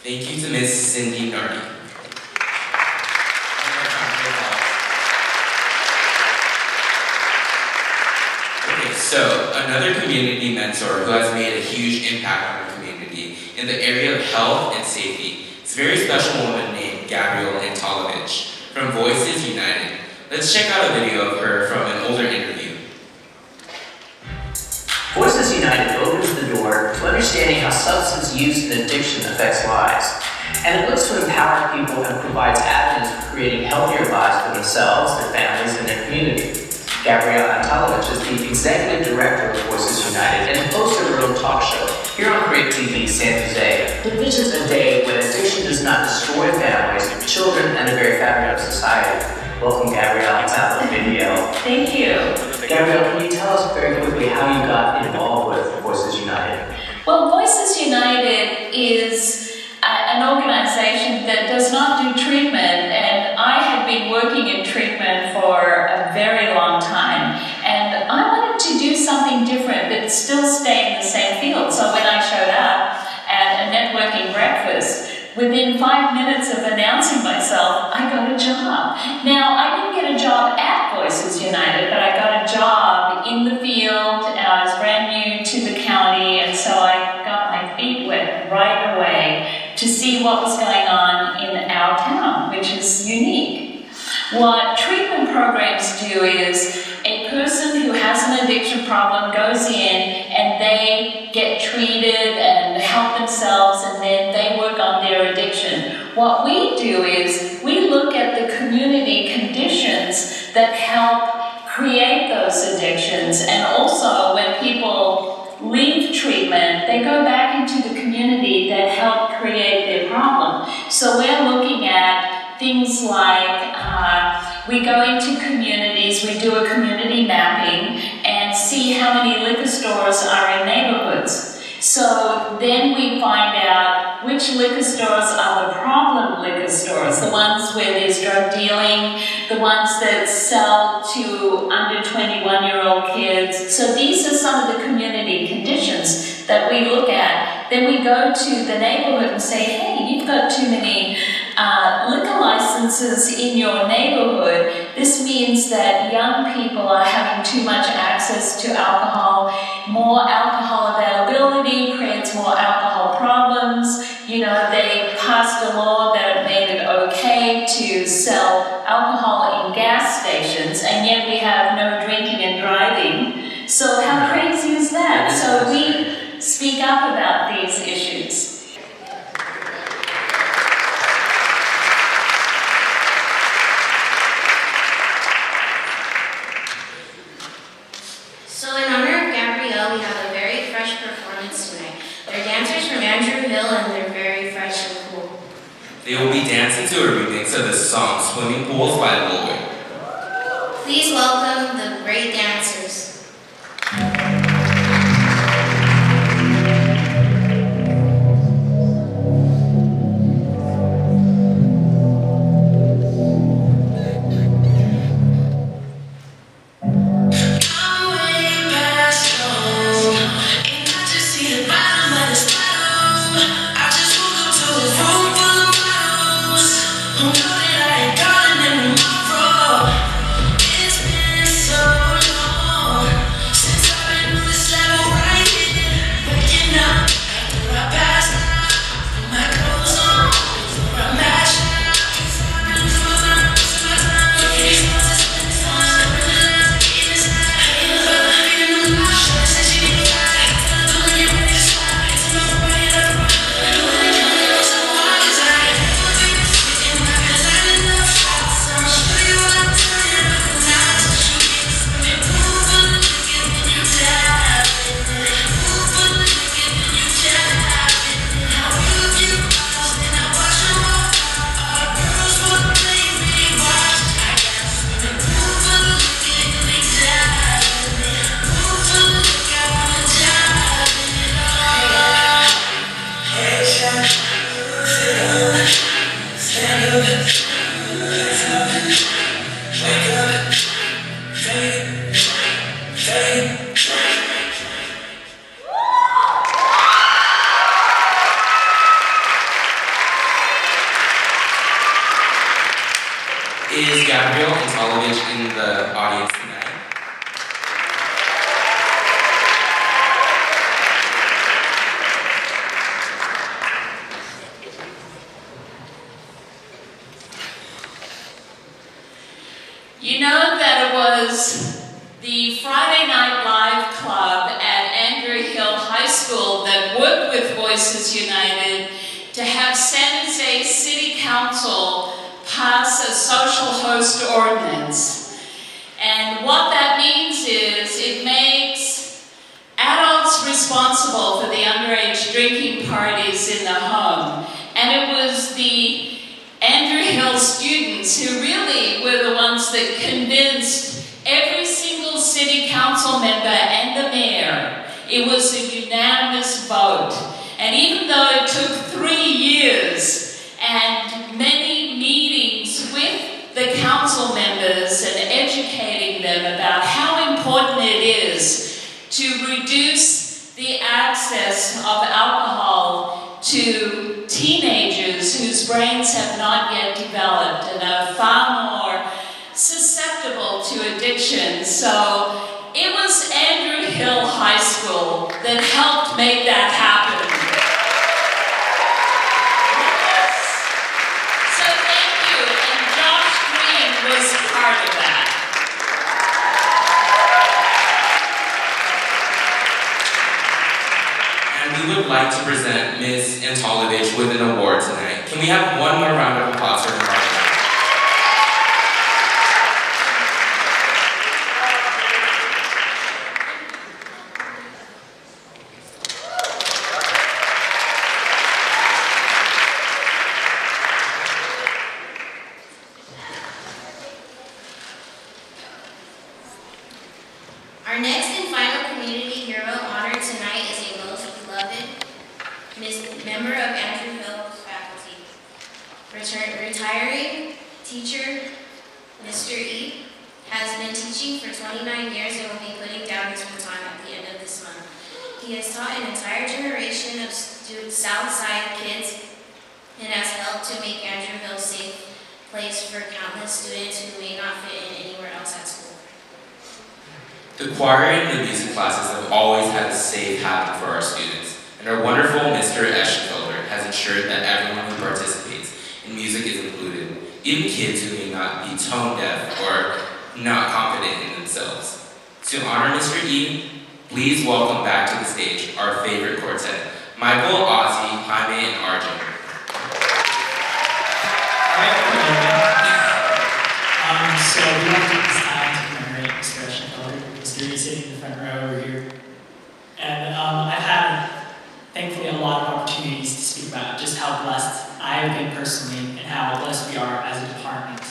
S2: Thank you to Ms. Cindy Nardi. another community mentor who has made a huge impact on our community in the area of health and safety. It's a very special woman named Gabrielle Antolovich from Voices United. Let's check out a video of her from an older interview.
S19: Voices United opens the door to understanding how substance use and addiction affects lives. And it looks to empower people and provides avenues for creating healthier lives for themselves, their families, and their community. Gabrielle Antolovich is the executive director of Voices United and host of her own talk show here on Create TV San Jose, who envisions a day when addiction does not destroy families, children, and the very fabric of society. Welcome, Gabrielle. It's out the video.
S20: Thank you.
S19: Gabrielle, can you tell us very quickly how you got involved with Voices United?
S20: Well, Voices United is an organization that does not do treatment, and I have been working in treatment for a very long time, and I wanted to do something different but still stay in the same field. So when I showed up at a networking breakfast, within 5 minutes of announcing myself, I got a job. Now, I didn't get a job at Voices United, but I got a job in the field. I was brand new to the county, and so I got my feet wet right away to see what was going on in our town, which is unique. What treatment programs do is a person who has an addiction problem goes in and they get treated and help themselves, and then they work on their addiction. What we do is we look at the community conditions that help create those addictions, and also when people leave treatment, they go back into the community that helped create their problem. So we're looking at things like we go into communities, we do a community mapping and see how many liquor stores are in neighborhoods. So then we find out which liquor stores are the problem liquor stores, the ones where there's drug dealing, the ones that sell to under 21-year-old kids. So these are some of the community conditions that we look at. Then we go to the neighborhood and say, hey, you've got too many liquor licenses in your neighborhood. This means that young people are having too much access to alcohol. More alcohol availability creates more alcohol problems. You know, they passed a law that made it okay to sell alcohol in gas stations, and yet we have no drinking and driving. So how crazy is that? So we speak up about these issues.
S1: So in honor of Gabrielle, we have a very fresh performance tonight. They're dancers from Andrew Hill, and they're very fresh and cool.
S2: They will be dancing to a remix of the song Swimming Pools by Lloyd.
S1: Please welcome the great dancers.
S2: Is Gabrielle Antolovich in the audience tonight?
S20: You know that it was the Friday Night Live Club at Andrew Hill High School that worked with Voices United to have San Jose City Council pass a social host ordinance. And what that means is it makes adults responsible for the underage drinking parties in the home. And it was the Andrew Hill students who really were the ones that convinced every single city council member and the mayor. It was a unanimous vote. And even though it took 3 years and many meetings with the council members and educating them about how important it is to reduce the access of alcohol to teenagers whose brains have not yet developed and are far more susceptible to addiction. So it was Andrew Hill High School that helped make that happen. So thank you, and Josh Green was part of that.
S2: And we would like to present Ms. Antolovich with an award tonight. Can we have one more round of applause for her?
S1: Our next and final community hero honored tonight is a most beloved member of Andrew Hill's faculty. Retiring teacher, Mr. E, has been teaching for 29 years and will be putting down his baton at the end of this month. He has taught an entire generation of Southside kids and has helped to make Andrew Hill a safe place for countless students who may not fit in anywhere else at school.
S2: The choir and the music classes have always had a safe haven for our students, and our wonderful Mr. Eschenfelder has ensured that everyone who participates in music is included, even kids who may not be tone deaf or not confident in themselves. To honor Mr. E, please welcome back to the stage our favorite quartet, Michael, Ozzy, Jaime, and Arjun.
S21: So we want to take this time to commemorate Mr. Eschenfelder. Mr. E sitting in the front row over here. And I've had, thankfully, a lot of opportunities to speak about just how blessed I have been personally and how blessed we are as a department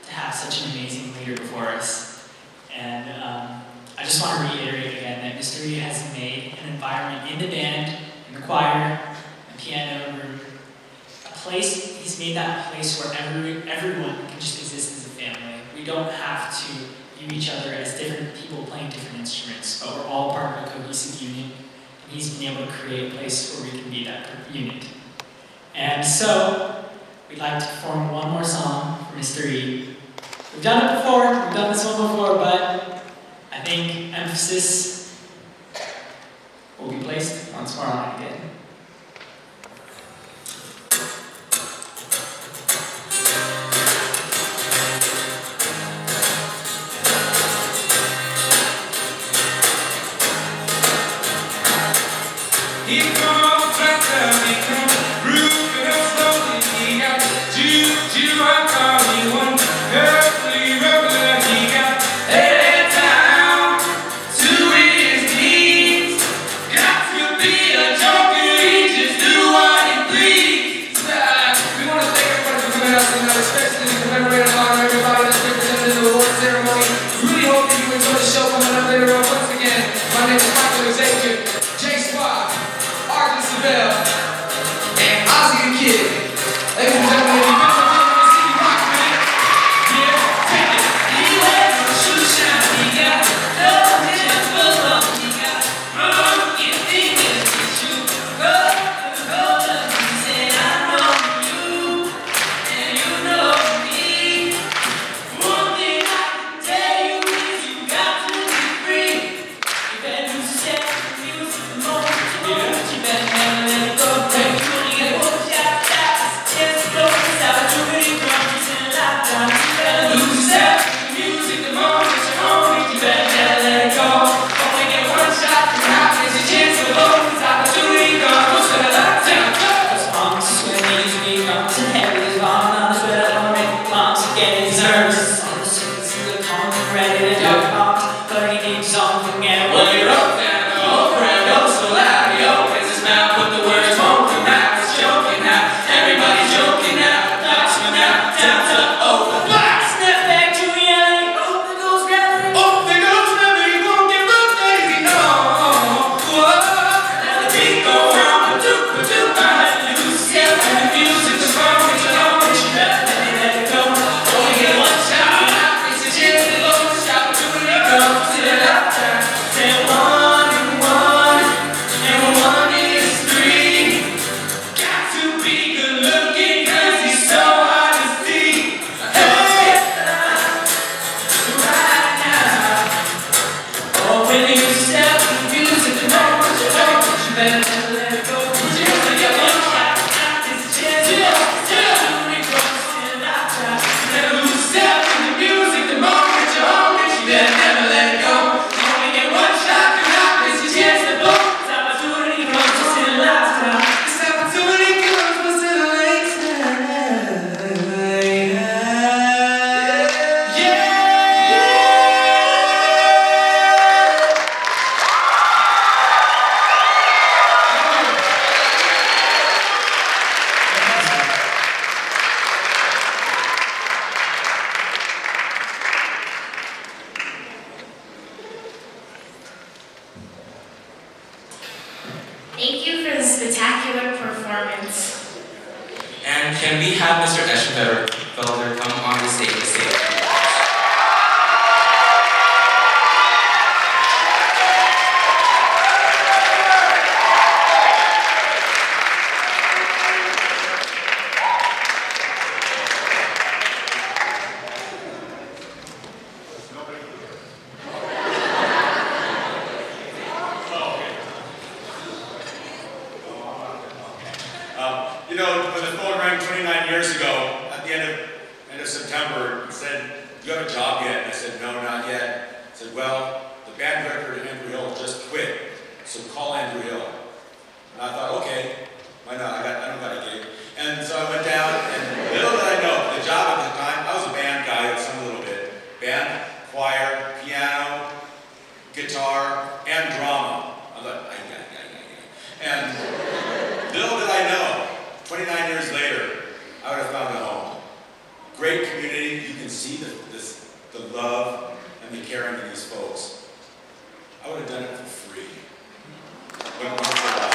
S21: to have such an amazing leader before us. And I just want to reiterate again that Mr. E has made an environment in the band, in the choir, the piano room, a place, he's made that a place where everyone can just exist as a family. We don't have to view each other as different people playing different instruments, but we're all part of a cohesive unit, and he's been able to create a place where we can be that unit. And so, we'd like to perform one more song for Mr. E. We've done it before, we've done this one before, but I think emphasis will be placed once more on it again.
S6: He comes better, he comes moving up slowly. He got juju, I call me one earthly regular. He got head down to his knees. Got to be a joker, he just do what he please. We want to thank everybody for coming out tonight, especially to commemorate and honor everybody that's represented in the award ceremony. We really hope that you enjoy the show coming up later on. Once again, my name is Michael Xavier, J-Squad, Arjun Savell, and Ozzy the Kid. Ladies and gentlemen, if you've been to City Rock with it, yeah, take it. He wears a shoe shine, he got no hands full of, he got broken fingers, he shoot, roll up, he said, I know you, and you know me.
S2: Eschenfelder come on the stage to say a few words.
S3: You know, when the phone rang 29 years ago, at the end of September, it said, "Do you have a job yet?" And I said, "No, not yet." I said, "Well, the band director at Andrew Hill just quit, so call Andrew Hill." And I thought, okay, why not? I don't got a gig. And so I went down, and little did I know, the job at the time, I was a band guy, I sung a little bit. Band, choir, piano, guitar, and drama. I thought, and little did I know, 29 years later, I would have found a home. Great community, you can see the love and the caring of these folks. I would have done it for free. But